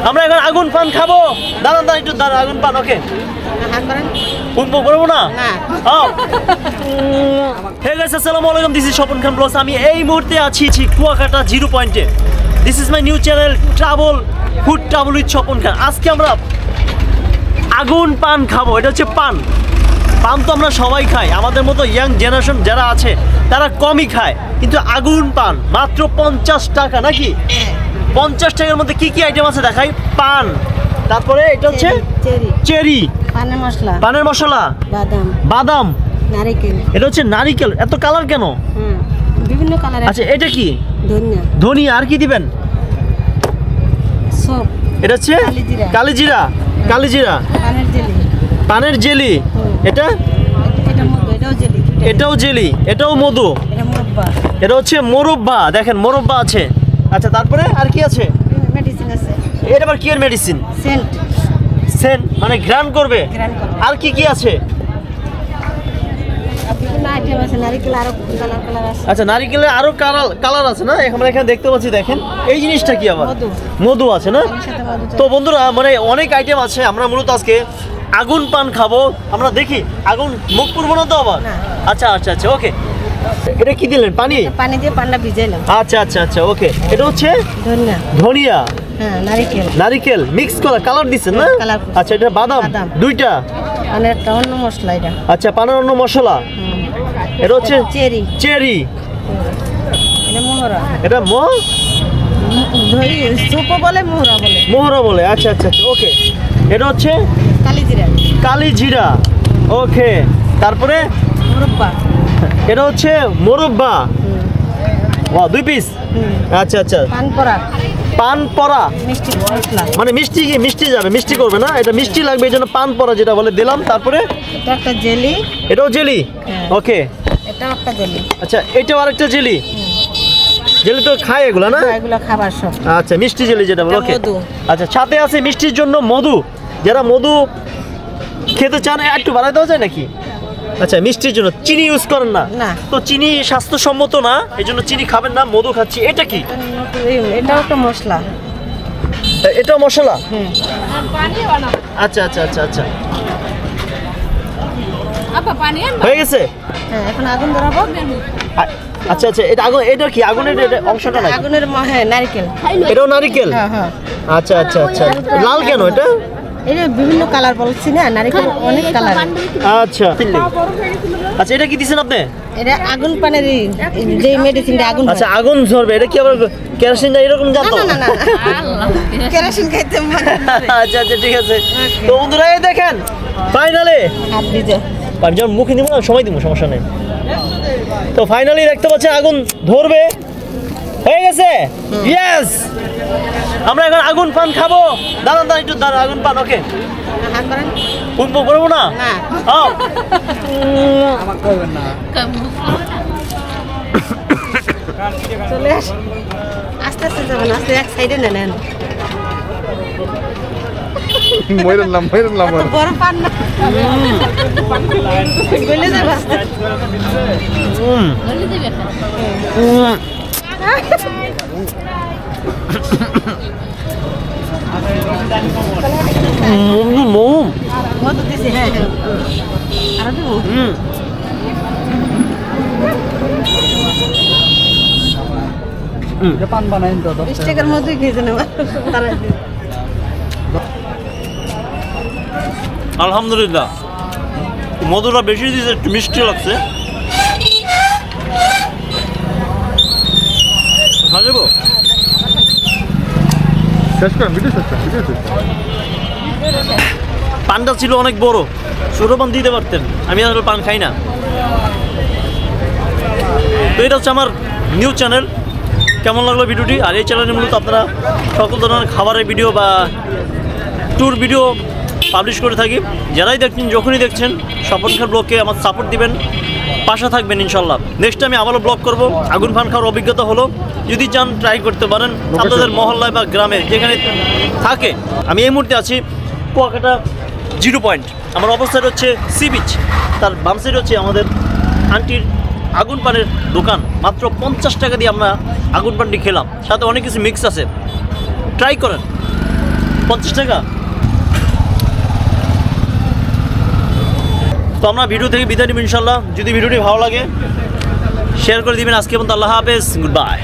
আমরা এখন আগুন পান খাবো। দাঁড়ান দাঁড়ান একটু দাঁড়ান, আগুন পান ওকে উঠবো করবো না। হে গাইস, আসসালামু আলাইকুম, this is Swapan Khan vlogs. আমি এই মুহূর্তে আছি কুয়াকাটা 0 পয়েন্টে। This is my new channel travel food travel with Swapan Khan. আজকে আমরা আগুন পান খাবো। এটা হচ্ছে পান। পান তো আমরা সবাই খাই, আমাদের মতো ইয়াং জেনারেশন যারা আছে তারা কমই খায়, কিন্তু আগুন পান মাত্র 50 টাকা নাকি? 50 টাকার মধ্যে কি কি আইটেম আছে দেখাই। পান, তারপরে এটা হচ্ছে চেরি, পানের মশলা, বাদাম, নারকেল। এটা হচ্ছে নারিকেল। এত কালার কেন? বিভিন্ন কালার। আচ্ছা, এটা কি? ধনিয়া। ধনিয়া। আর কি দিবেন? সব। এটা হচ্ছে কালিজিরা। কালিজিরা, পানের জেলি। এটা এটাও জেলি, এটাও মধু, এটা হচ্ছে মোরব্বা। দেখেন মোরব্বা আছে। আচ্ছা, তারপরে আর কি আছে? মেডিসিন আছে। এটা আবার কি এর মেডিসিন? সেন্ট। সেন্ট মানে ঘ্রাণ করবে। আর কি কি আছে? বিভিন্ন আইটেম আছে। নারকেল আরো কালার আছে। আচ্ছা, নারকেলের আরো কালার আছে না? আমরা এখানে দেখতে পাচ্ছি। দেখেন এই জিনিসটা কি? আবার মধু আছে না? তো বন্ধুরা, মানে অনেক আইটেম আছে। আমরা মূলত আজকে আগুন পান খাবো। আমরা দেখি আগুন মুখ পুরবো না তো আবার? আচ্ছা আচ্ছা আচ্ছা, ওকে। এটা কি দিলেন? পানি দিয়ে পানটা ভিজাইলাম। আচ্ছা আচ্ছা আচ্ছা, ওকে। এটা হচ্ছে ধনিয়া। ধনিয়া, হ্যাঁ, নারকেল মিক্স করা কালার দিচ্ছেন না? আচ্ছা, এটা বাদাম দুইটা। মানে একটা অন্য মশলা এটা। আচ্ছা, পানের অন্য মশলা। এটা হচ্ছে চেরি। এটা মোহরা। এটা সুপো বলে, মোহরা বলে। আচ্ছা আচ্ছা আচ্ছা, ওকে। এটা হচ্ছে কালিজিরা, ওকে। তারপরে মুরব্বা। এটা হচ্ছে মোরব্বা। Wow, 2 piece. আচ্ছা আচ্ছা, পান পরা মিষ্টি মশলা। মানে মিষ্টি কি? মিষ্টি যাবে, মিষ্টি করবে না? এটা মিষ্টি লাগবে, এই জন্য পান পরা যেটা বলে দিলাম। তারপরে এটা একটা জেলি। এটাও জেলি, ওকে। এটাও একটা জেলি। আচ্ছা, এটাও আরেকটা জেলি। জেলি তো খায় এগুলা না? এগুলো খাবার সব। আচ্ছা, মিষ্টি জেলি যেটা বলে, ওকে। আচ্ছা, সাথে আছে মিষ্টির জন্য মধু। যারা মধু খেতে চান একটু বাড়াই দেওয়া যায় নাকি? আচ্ছা, মিষ্টির জন্য চিনি ইউজ করেন না? তো চিনি স্বাস্থ্যসম্মত না, এই জন্য চিনি খাবেন না, মধু খাচ্ছি। এটা কি? এটাও একটা মশলা। এটাও মশলা? আচ্ছা আচ্ছা আচ্ছা আচ্ছা, হয়ে গেছে। হ্যাঁ, এখন আগুন ধরাবো। আচ্ছা আচ্ছা, এটা আগুন। এটা কি আগুনের অংশটা নাকি? আগুনের নারকেল। এটাও নারকেল? হ্যাঁ হ্যাঁ। আচ্ছা আচ্ছা আচ্ছা, লাল কেন এটা? এটা বিভিন্ন কালার বলছি না, নারকেল অনেক কালার। আচ্ছা আচ্ছা, এটা কি দিছেন আপনি? এটা আগুন পানের যে মেডিসিনটা আগুন। আচ্ছা, আগুন ধরবে। এটা কি আবার কেরোসিন না এরকম জানতো? না না না, কেরোসিন খাইতে। আচ্ছা আচ্ছা, ঠিক আছে। তো বন্ধুরা, এই দেখেন ফাইনালি হাত ভিজে পানি যখন মুখে দিব না, সময় দিব, সমস্যা নেই। তো ফাইনালি দেখতে পাচ্ছেন আগুন ধরবে, হয়ে গেছে। ইয়েস, আমরা এখন আগুন পান খাবো। দাঁড়ান দাঁড়ান একটু দাঁড়ান, আগুন পান, ওকে। উঠবো করবো না? চলে আস, আস্তে আস্তে যাবেন, আস্তে এক সাইডে নেন। বড় পান না, গলে যাবে আস্তে। মধু দিছি। হ্যাঁ হ্যাঁ, আরো দেবো। পান বানাই তো 20 টাকার মধ্যে খেয়েছে নেওয়া। আলহামদুলিল্লাহ, মধুটা বেশি দিয়েছে, একটু মিষ্টি লাগছে। যাবো পানটা ছিল অনেক বড়, ছোট পান দিতে পারতেন, আমি আসলে পান খাই না। তো এটা হচ্ছে আমার নিউ চ্যানেল। কেমন লাগলো ভিডিওটি? আর এই চ্যানেলে মূলত আপনারা সকল ধরনের খাবারের ভিডিও বা ট্যুর ভিডিও পাবলিশ করে থাকি। যারাই দেখছেন, যখনই দেখছেন, স্বপন খান ব্লগকে আমার সাপোর্ট দিবেন, পাশে থাকবেন ইনশাল্লাহ। নেক্সট টাইমে আবারও ব্লগ করব। আগুন পান খাওয়ার অভিজ্ঞতা হলো, যদি চান ট্রাই করতে পারেন আপনাদের মহল্লায় বা গ্রামে যেখানে থাকে। আমি এই মুহূর্তে আছি কুয়াকাটা 0 পয়েন্ট। আমার অবস্থান হচ্ছে সি বিচ, তার বাম সাইড হচ্ছে আমাদের আন্টির আগুন পানের দোকান। মাত্র 50 টাকা দিয়ে আমরা আগুন পানটি খেলাম, সাথে অনেক কিছু মিক্স আছে, ট্রাই করেন। 50 টাকা। তো আমরা ভিডিও থেকে বিদায় নিব ইনশাল্লাহ। যদি ভিডিওটি ভালো লাগে শেয়ার করে দিবেন। আজকে পর্যন্ত আল্লাহ হাফেজ, গুড বাই।